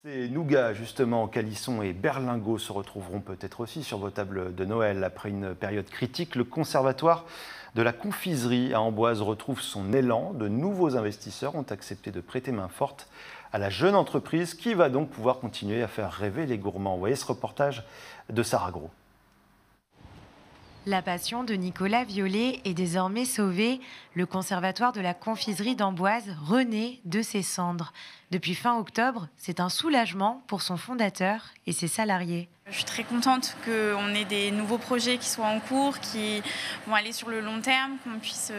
Et Nougat, justement, Calisson et Berlingot se retrouveront peut-être aussi sur vos tables de Noël. Après une période critique, le conservatoire de la confiserie à Amboise retrouve son élan. De nouveaux investisseurs ont accepté de prêter main forte à la jeune entreprise qui va donc pouvoir continuer à faire rêver les gourmands. Vous voyez ce reportage de Sarah Gros. La passion de Nicolas Violet est désormais sauvée. Le conservatoire de la confiserie d'Amboise renaît de ses cendres. Depuis fin octobre, c'est un soulagement pour son fondateur et ses salariés. Je suis très contente qu'on ait des nouveaux projets qui soient en cours, qui vont aller sur le long terme, qu'on puisse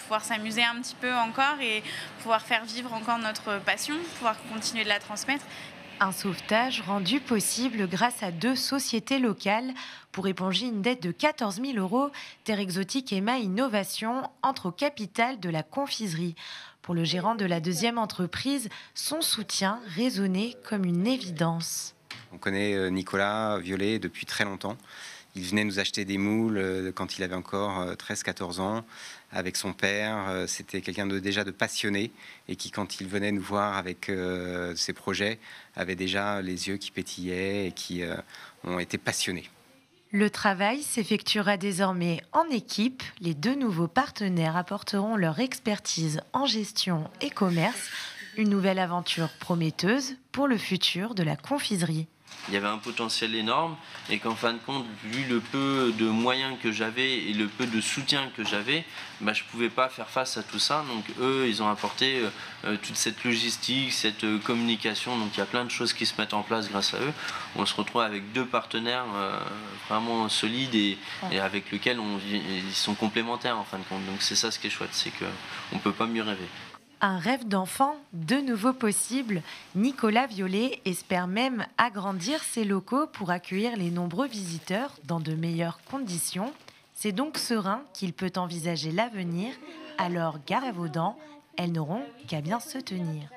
pouvoir s'amuser un petit peu encore et pouvoir faire vivre encore notre passion, pouvoir continuer de la transmettre. Un sauvetage rendu possible grâce à 2 sociétés locales pour éponger une dette de 14 000 €. Terre Exotique et Ma Innovation entrent au capital de la confiserie. Pour le gérant de la deuxième entreprise, son soutien résonnait comme une évidence. On connaît Nicolas Violet depuis très longtemps. Il venait nous acheter des moules quand il avait encore 13-14 ans avec son père. C'était quelqu'un déjà de passionné et qui, quand il venait nous voir avec ses projets, avait déjà les yeux qui pétillaient et qui ont été passionnés. Le travail s'effectuera désormais en équipe. Les 2 nouveaux partenaires apporteront leur expertise en gestion et commerce. Une nouvelle aventure prometteuse pour le futur de la confiserie. Il y avait un potentiel énorme et qu'en fin de compte, vu le peu de moyens que j'avais et le peu de soutien que j'avais, je ne pouvais pas faire face à tout ça. Donc eux, ils ont apporté toute cette logistique, cette communication. Donc il y a plein de choses qui se mettent en place grâce à eux. On se retrouve avec 2 partenaires vraiment solides et avec lesquels ils sont complémentaires en fin de compte. Donc c'est ça ce qui est chouette, c'est qu'on ne peut pas mieux rêver. Un rêve d'enfant, de nouveau possible. Nicolas Violet espère même agrandir ses locaux pour accueillir les nombreux visiteurs dans de meilleures conditions. C'est donc serein qu'il peut envisager l'avenir. Alors, gare à vos dents, elles n'auront qu'à bien se tenir.